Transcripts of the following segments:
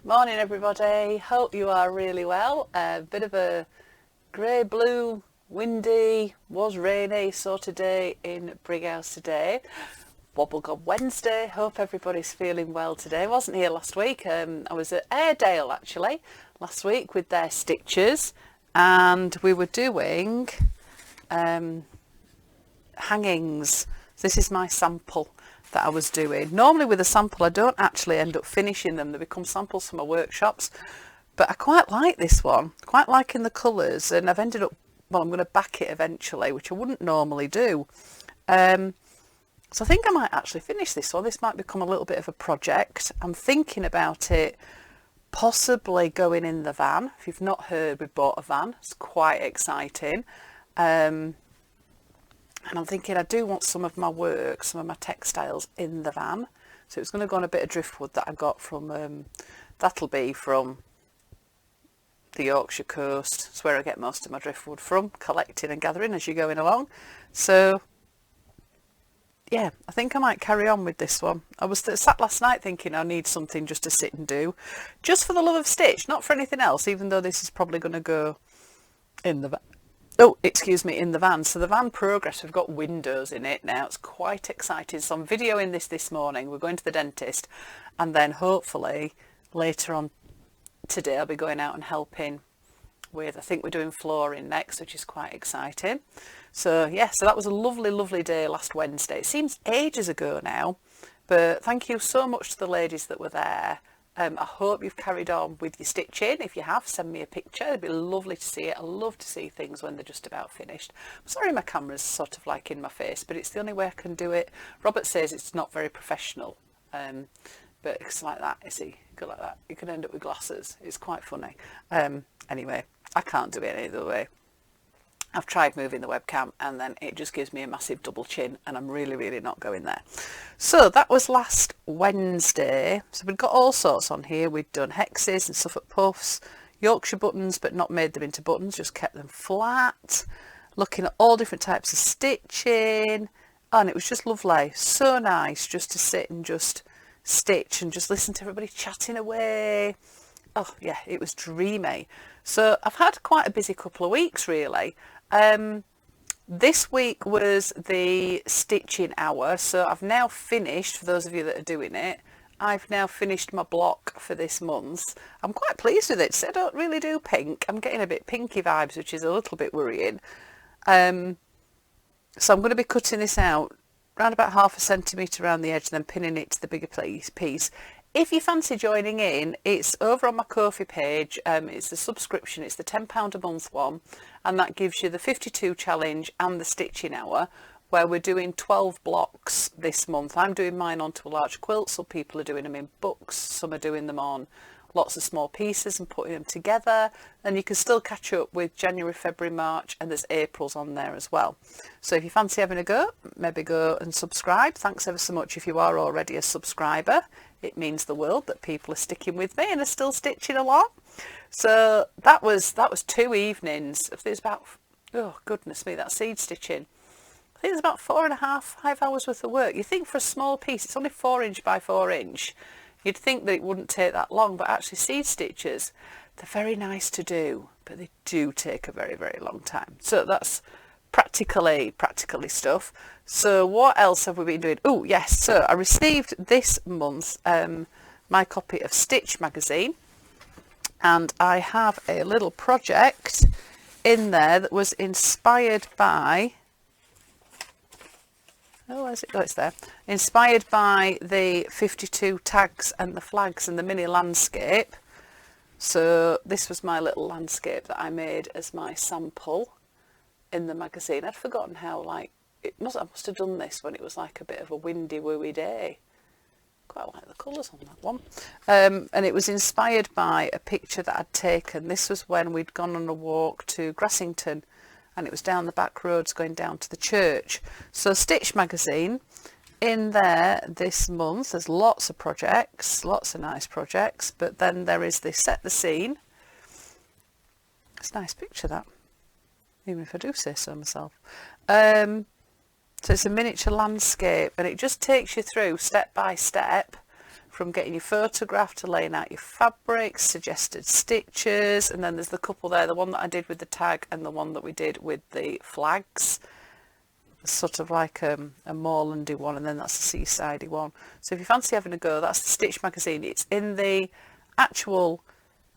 Morning everybody, hope you are really well. A bit of a grey blue, windy, was rainy sort of day in Brighouse today. Wobble Wednesday, hope everybody's feeling well today. I wasn't here last week, I was at Airedale actually last week with their stitchers, and we were doing hangings. This is my sample that I was doing. Normally with a sample I don't actually end up finishing them, they become samples for my workshops, but I quite like this one, quite liking the colours, and I've ended up, well, I'm going to back it eventually, which I wouldn't normally do. So I think I might actually finish this one. This might become a little bit of a project. I'm thinking about it possibly going in the van. If you've not heard, we've bought a van. It's quite exciting. And I'm thinking I do want some of my work, some of my textiles in the van. So it's going to go on a bit of driftwood that I got from, that'll be from the Yorkshire coast. It's where I get most of my driftwood from, collecting and gathering as you're going along. So yeah, I think I might carry on with this one. I was sat last night thinking I need something just to sit and do, just for the love of stitch, not for anything else, even though this is probably going to go in the van. Oh, excuse me, in the van. So the van progress, we've got windows in it now. It's quite exciting. So I'm videoing this morning. We're going to the dentist, and then hopefully later on today I'll be going out and helping with, I think we're doing flooring next, which is quite exciting. So yeah, so that was a lovely day last Wednesday. It seems ages ago now, but thank you so much to the ladies that were there. I hope you've carried on with your stitching. If you have, send me a picture. It'd be lovely to see it. I love to see things when they're just about finished. I'm sorry my camera's sort of like in my face, but it's the only way I can do it. Robert says it's not very professional, but it's like that, you see, go like that. You can end up with glasses. It's quite funny. Anyway, I can't do it any other way. I've tried moving the webcam and then it just gives me a massive double chin, and I'm really not going there. So that was last Wednesday. So we've got all sorts on here. We've done hexes and Suffolk puffs, Yorkshire buttons, but not made them into buttons, just kept them flat. Looking at all different types of stitching, and it was just lovely. So nice just to sit and just stitch and just listen to everybody chatting away. Oh yeah, it was dreamy. So I've had quite a busy couple of weeks really. This week was the stitching hour, so I've now finished, for those of you that are doing it, I've now finished my block for this month. I'm quite pleased with it. So I don't really do pink. I'm getting a bit pinky vibes, which is a little bit worrying. So I'm going to be cutting this out around about 1/2 centimetre around the edge, and then pinning it to the bigger piece. If you fancy joining in, it's over on my Ko-fi page. It's a subscription. It's the £10 a month one, and that gives you the 52 challenge and the stitching hour, where we're doing 12 blocks this month. I'm doing mine onto a large quilt. Some people are doing them in books. Some are doing them on lots of small pieces and putting them together. And you can still catch up with January, February, March, and there's April's on there as well. So if you fancy having a go, maybe go and subscribe. Thanks ever so much if you are already a subscriber. It means the world that people are sticking with me and are still stitching along. So that was 2 evenings. I think it's about, oh goodness me, that seed stitching. I think it's about 4.5, 5 hours worth of work. You think for a small piece, it's only 4 inch by 4 inch. You'd think that it wouldn't take that long, but actually seed stitches, they're very nice to do, but they do take a very long time. So that's practically stuff. So what else have we been doing? Oh yes, so I received this month my copy of Stitch magazine, and I have a little project in there that was inspired by, oh, where's it? Oh, it's there. Inspired by the 52 tags and the flags and the mini landscape. So this was my little landscape that I made as my sample in the magazine. I'd forgotten how, like, I must have done this when it was like a bit of a windy wooey day. Quite like the colours on that one. And it was inspired by a picture that I'd taken. This was when we'd gone on a walk to Grassington, and it was down the back roads going down to the church. So Stitch magazine, in there this month there's lots of projects, lots of nice projects, but then there is this set the scene. It's a nice picture, that, even if I do say so myself. So it's a miniature landscape, and it just takes you through step by step from getting your photograph to laying out your fabrics, suggested stitches, and then there's the couple there, the one that I did with the tag and the one that we did with the flags. Sort of like a moorlandy one, and then that's the seasidey one. So if you fancy having a go, that's the Stitch magazine. It's in the actual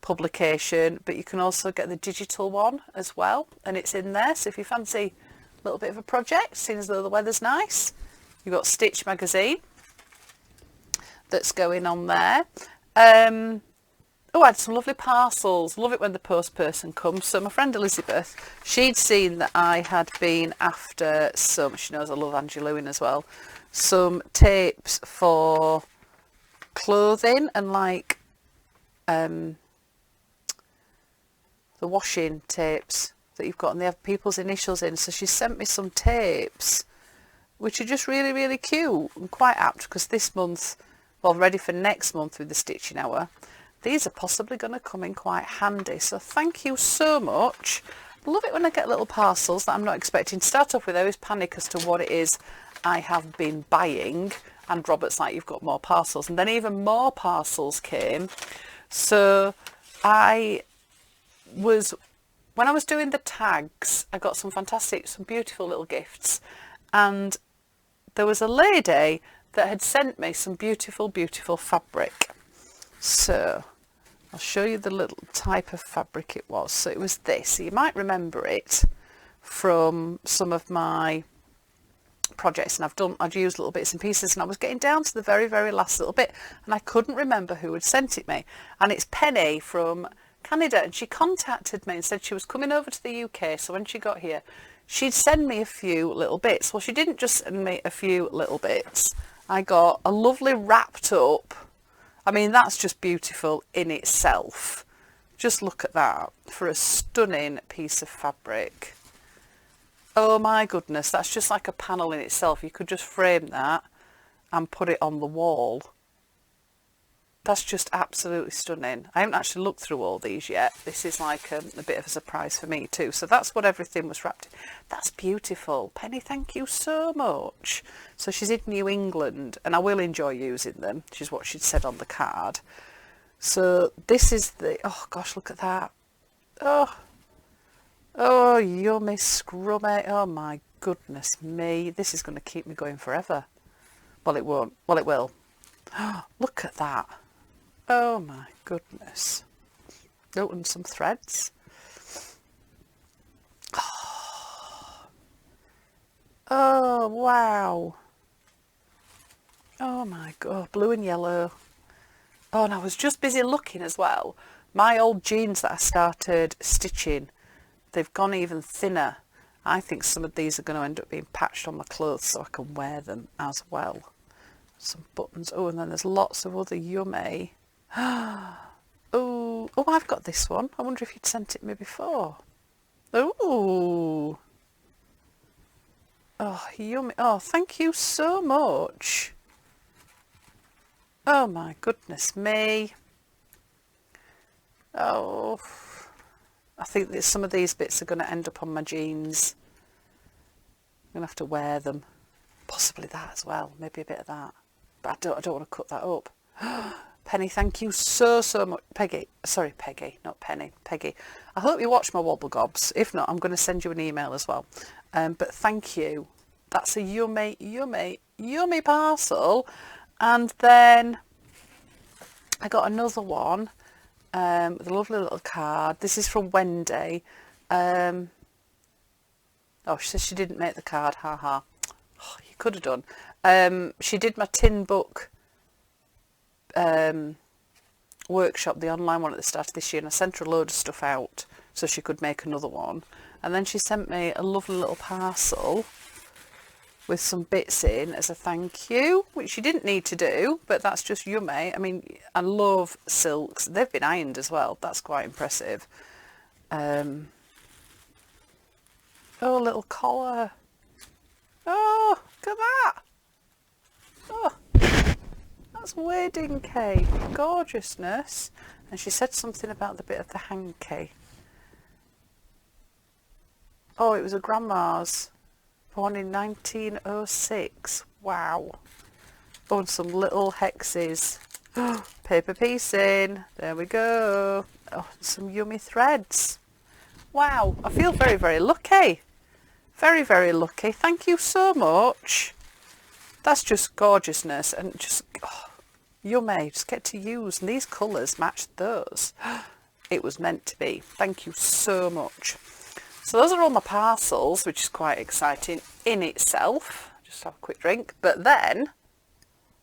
publication, but you can also get the digital one as well, and it's in there. So if you fancy a little bit of a project, seeing as though the weather's nice, you've got Stitch magazine that's going on there. Oh, I had some lovely parcels. Love it when the post person comes. So my friend Elizabeth, she'd seen that I had been after some, she knows I love Angie Lewin as well, some tapes for clothing and like the washing tapes that you've got, and they have people's initials in. So she sent me some tapes, which are just really, really cute and quite apt, because this month, well, ready for next month with the Stitching Hour, these are possibly going to come in quite handy. So thank you so much. Love it when I get little parcels that I'm not expecting. To start off with, I always panic as to what it is I have been buying, and Robert's like, you've got more parcels, and then even more parcels came. So when I was doing the tags, I got some beautiful little gifts, and there was a lady that had sent me some beautiful fabric. So I'll show you the little type of fabric it was. So it was this. So you might remember it from some of my projects, and I'd used little bits and pieces, and I was getting down to the very, very last little bit, and I couldn't remember who had sent it me. And it's Penny from Canada, and she contacted me and said she was coming over to the UK, so when she got here, she'd send me a few little bits. Well, she didn't just send me a few little bits. I got a lovely wrapped up, I mean, that's just beautiful in itself. Just look at that, for a stunning piece of fabric. Oh my goodness, that's just like a panel in itself. You could just frame that and put it on the wall. That's just absolutely stunning. I haven't actually looked through all these yet. This is like a bit of a surprise for me too. So that's what everything was wrapped in. That's beautiful. Penny, thank you so much. So she's in New England, and I will enjoy using them, which is what she'd said on the card. So this is the, oh gosh, look at that. Oh, yummy, scrummy. Oh my goodness me. This is going to keep me going forever. Well, it won't. Well, it will. Look at that. Oh my goodness. Oh, and some threads. Oh, wow. Oh my God, blue and yellow. Oh, and I was just busy looking as well. My old jeans that I started stitching, they've gone even thinner. I think some of these are going to end up being patched on my clothes so I can wear them as well. Some buttons. Oh, and then there's lots of other yummy. Oh, I've got this one. I wonder if you'd sent it me before. Oh, yummy. Oh, thank you so much. Oh my goodness me. Oh, I think that some of these bits are going to end up on my jeans. I'm going to have to wear them. Possibly that as well. Maybe a bit of that. But I don't want to cut that up. Penny, thank you so much. Peggy, sorry, Peggy, not Penny. Peggy. I hope you watch my Wobble Gobs. If not, I'm going to send you an email as well. But thank you. That's a yummy, yummy, yummy parcel. And then I got another one with a lovely little card. This is from Wendy. Oh, she says she didn't make the card. Ha. Oh, you could have done. She did my tin book workshop, the online one at the start of this year, and I sent her a load of stuff out so she could make another one. And then she sent me a lovely little parcel with some bits in as a thank you, which she didn't need to do, but that's just yummy. I mean, I love silks. They've been ironed as well. That's quite impressive. Oh, a little collar. Oh, look at that. Oh, that's wedding cake. Gorgeousness. And she said something about the bit of the hanky. Oh, it was a grandma's. Born in 1906. Wow. Oh, and some little hexes Paper piecing. There we go. Oh, some yummy threads. Wow, I feel very, very lucky. Very, very lucky. Thank you so much. That's just gorgeousness and just yummy. Just get to use. And these colours match those. It was meant to be. Thank you so much. So those are all my parcels, which is quite exciting in itself. Just have a quick drink. But then,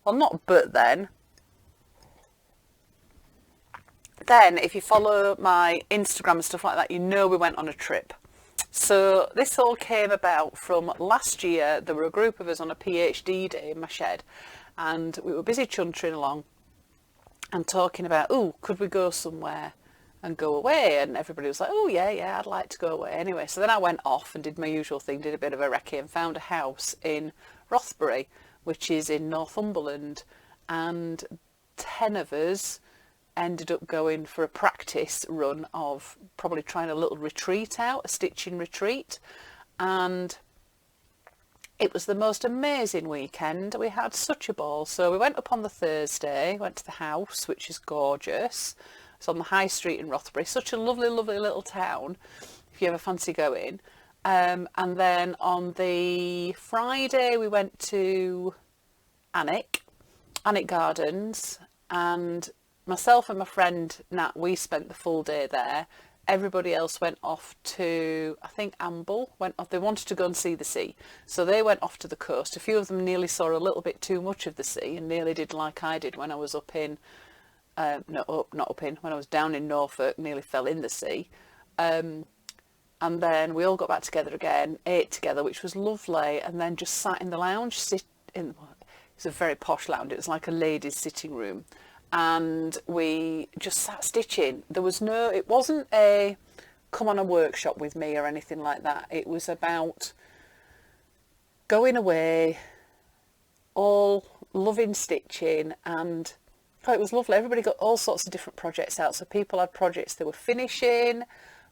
well, not but then. Then, if you follow my Instagram and stuff like that, you know we went on a trip. So this all came about from last year. There were a group of us on a PhD day in my shed, and we were busy chuntering along and talking about, oh, could we go somewhere and go away? And everybody was like, oh yeah, I'd like to go away. Anyway, so then I went off and did my usual thing, did a bit of a recce and found a house in Rothbury, which is in Northumberland, and 10 of us ended up going for a practice run of probably trying a little retreat out, a stitching retreat, and it was the most amazing weekend. We had such a ball. So we went up on the Thursday, went to the house, which is gorgeous. It's on the high street in Rothbury, such a lovely, lovely little town if you ever fancy going. And then on the Friday we went to Alnwick Gardens, and myself and my friend Nat, we spent the full day there. Everybody else went off to, I think, Amble. Went off. They wanted to go and see the sea, so they went off to the coast. A few of them nearly saw a little bit too much of the sea and nearly did like I did when I was up in, when I was down in Norfolk, nearly fell in the sea. And then we all got back together again, ate together, which was lovely, and then just sat in the lounge. It's a very posh lounge. It was like a ladies' sitting room. And we just sat stitching. It wasn't a come on a workshop with me or anything like that. It was about going away, all loving stitching, and it was lovely. Everybody got all sorts of different projects out. So people had projects they were finishing,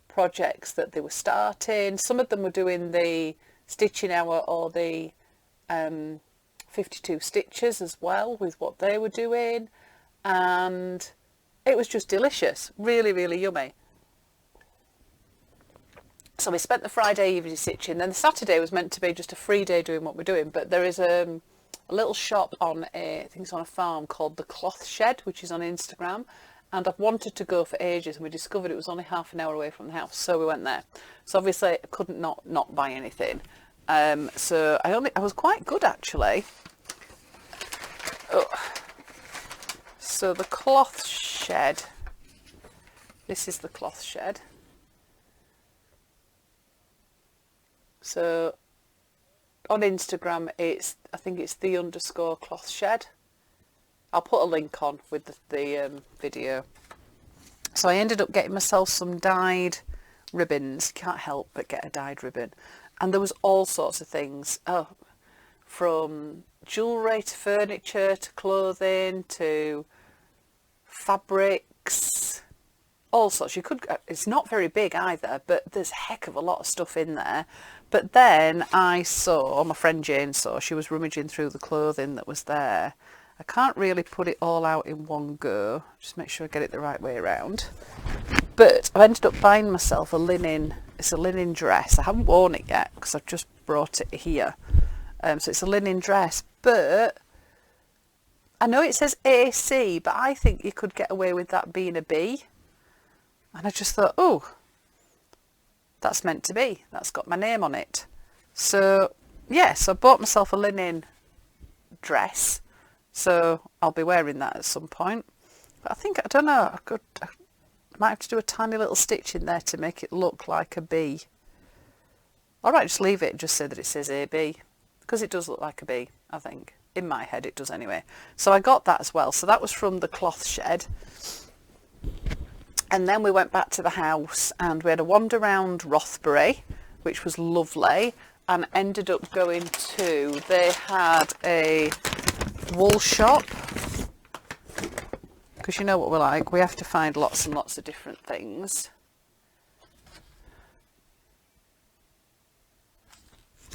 projects that they were starting. Some of them were doing the stitching hour or the 52 stitches as well with what they were doing. And it was just delicious, really, really yummy. So we spent the Friday evening stitching. Then the Saturday was meant to be just a free day doing what we're doing, but there is a little shop I think it's on a farm called the Cloth Shed, which is on Instagram, and I've wanted to go for ages, and we discovered it was only half an hour away from the house, so we went there. So obviously I couldn't not buy anything. So I was quite good actually. So the Cloth Shed, this is the Cloth Shed. So on Instagram I think it's _cloth shed. I'll put a link on with the video. So I ended up getting myself some dyed ribbons. Can't help but get a dyed ribbon. And there was all sorts of things. From jewellery to furniture to clothing to fabrics, all sorts. It's not very big either, but there's a heck of a lot of stuff in there. But then my friend Jane saw, she was rummaging through the clothing that was there. I can't really put it all out in one go, just make sure I get it the right way around. But I ended up buying myself it's a linen dress. I haven't worn it yet because I've just brought it here. So it's a linen dress, but I know it says AC, but I think you could get away with that being a B. And I just thought, oh, that's meant to be. That's got my name on it. So, yes, I bought myself a linen dress. So I'll be wearing that at some point. But I don't know, I might have to do a tiny little stitch in there to make it look like a B. All right, just leave it and just say that it says AB. Because it does look like a B, I think. In my head it does anyway. So I got that as well. So that was from the Cloth Shed. And then we went back to the house and we had a wander around Rothbury, which was lovely, and ended up going to, they had a wool shop. Because you know what we're like, we have to find lots and lots of different things.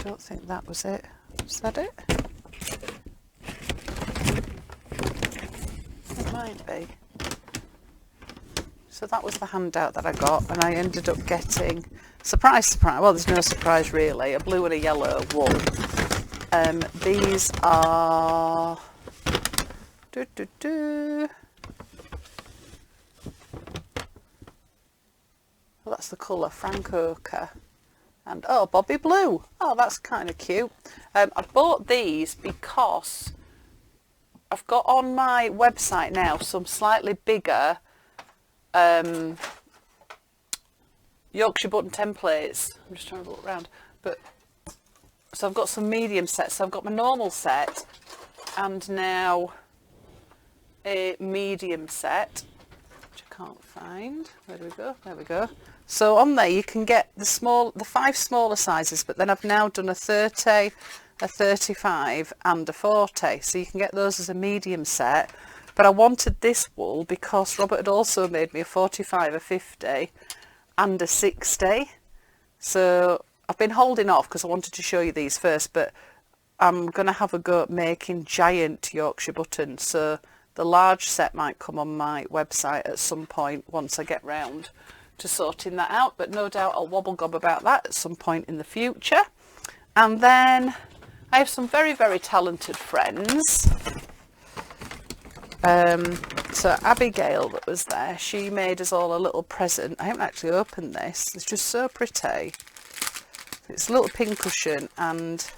Don't think that was it. Was that it? It might might be. So that was the handout that I got, and I ended up getting, surprise, surprise, well there's no surprise really, a blue and a yellow wool. These are, well, that's the colour, Frank Ochre, and oh, Bobby Blue, oh that's kind of cute. I bought these because I've got on my website now some slightly bigger Yorkshire button templates. I'm just trying to look around, but so I've got some medium sets. So I've got my normal set and now a medium set, which I can't find. Where do we go? There we go. So on there you can get the 5 smaller sizes, but then I've now done a 30, a 35 and a 40. So you can get those as a medium set. But I wanted this wool because Robert had also made me a 45, a 50 and a 60. So I've been holding off because I wanted to show you these first, but I'm going to have a go at making giant Yorkshire buttons. So the large set might come on my website at some point once I get round to sorting that out. But no doubt I'll wobble gob about that at some point in the future. And then I have some very, very talented friends. So Abigail that was there, she made us all a little present. I haven't actually opened this. It's just so pretty. It's a little pin cushion and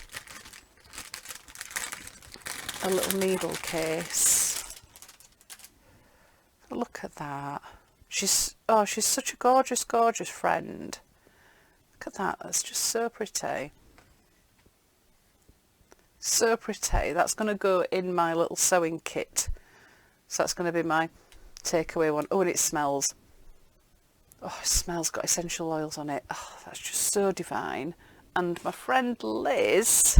a little needle case. Look at that. She's such a gorgeous, gorgeous friend. Look at that. That's just so pretty. So pretty. That's going to go in my little sewing kit. So that's going to be my takeaway one. Oh, and it smells. Oh, it smells, got essential oils on it. Oh, that's just so divine. And my friend Liz,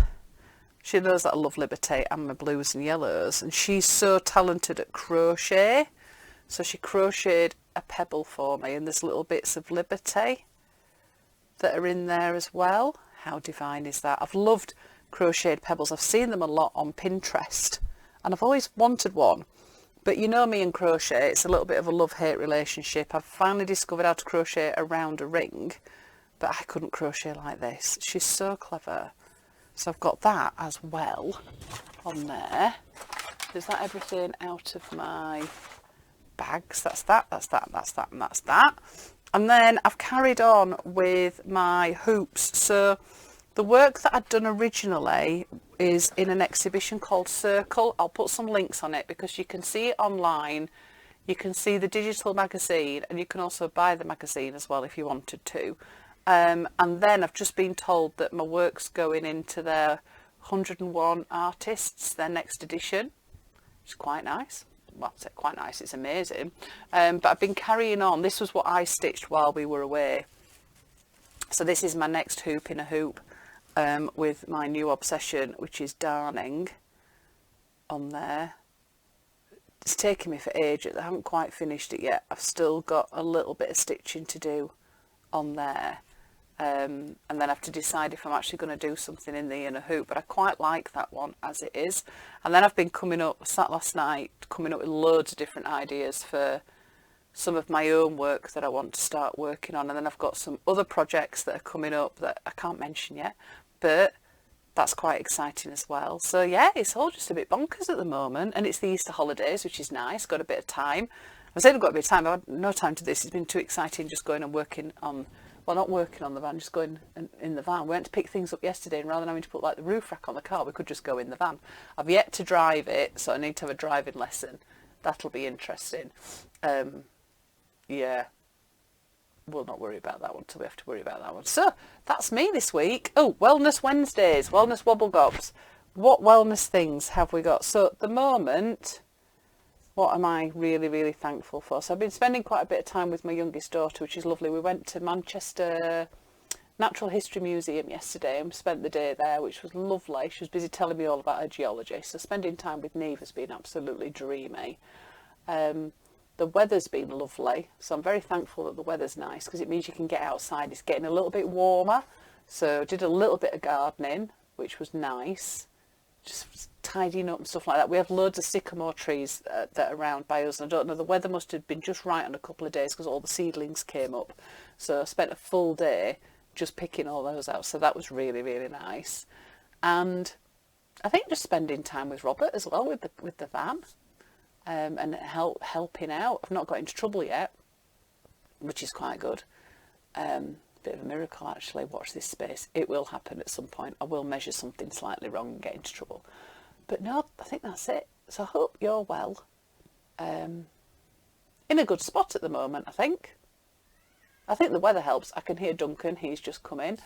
she knows that I love Liberty and my blues and yellows. And she's so talented at crochet. So she crocheted a pebble for me. And there's little bits of Liberty that are in there as well. How divine is that? I've loved crocheted pebbles. I've seen them a lot on Pinterest. And I've always wanted one. But you know me and crochet, it's a little bit of a love-hate relationship. I've finally discovered how to crochet around a ring, but I couldn't crochet like this. She's so clever. So I've got that as well on there. Is that everything out of my bags? That's that, that's that, that's that, and that's that. And then I've carried on with my hoops. So the work that I'd done originally is in an exhibition called Circle. I'll put some links on it because you can see it online. You can see the digital magazine and you can also buy the magazine as well if you wanted to. And then I've just been told that my work's going into their 101 artists, their next edition, which is quite nice. Well, I say quite nice, it's amazing. But I've been carrying on. This was what I stitched while we were away. So this is my next hoop in a hoop. With my new obsession, which is darning on there. It's taken me for ages. I haven't quite finished it yet. I've still got a little bit of stitching to do on there. And then I have to decide if I'm actually going to do something in the inner hoop. But I quite like that one as it is. And then I've been sat last night, coming up with loads of different ideas for some of my own work that I want to start working on. And then I've got some other projects that are coming up that I can't mention yet. But that's quite exciting as well. So yeah, it's all just a bit bonkers at the moment, and it's the Easter holidays, which is nice. Got a bit of time. I said I've got a bit of time. I've had no time to this. It's been too exciting just going and working on, well, not working on the van, just going in the van. We went to pick things up yesterday, and rather than having to put like the roof rack on the car, we could just go in the van. I've yet to drive it, so I need to have a driving lesson. That'll be interesting. Yeah. We'll not worry about that one till we have to worry about that one. So that's me this week. Oh, Wellness Wednesdays, Wellness Wobble Gobs. What wellness things have we got? So at the moment, what am I really, really thankful for? So I've been spending quite a bit of time with my youngest daughter, which is lovely. We went to Manchester Natural History Museum yesterday and spent the day there, which was lovely. She was busy telling me all about her geology. So spending time with Neve has been absolutely dreamy. The weather's been lovely, so I'm very thankful that the weather's nice because it means you can get outside. It's getting a little bit warmer, so did a little bit of gardening, which was nice. Just tidying up and stuff like that. We have loads of sycamore trees that are around by us, and I don't know, the weather must have been just right on a couple of days because all the seedlings came up. So I spent a full day just picking all those out, so that was really, really nice. And I think just spending time with Robert as well with the van, and helping out. I've not got into trouble yet, which is quite good. Bit of a miracle, actually. Watch this space. It will happen at some point. I will measure something slightly wrong and get into trouble. But no, I think that's it. So I hope you're well. In a good spot at the moment, I think. I think the weather helps. I can hear Duncan. He's just come in.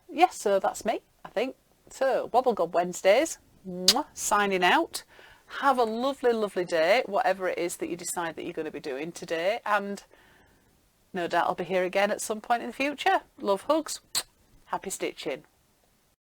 Yes, so that's me, I think. So, Wobble God Wednesdays. Mwah, signing out. Have a lovely, lovely day, whatever it is that you decide that you're going to be doing today. And no doubt I'll be here again at some point in the future. Love, hugs. Happy stitching.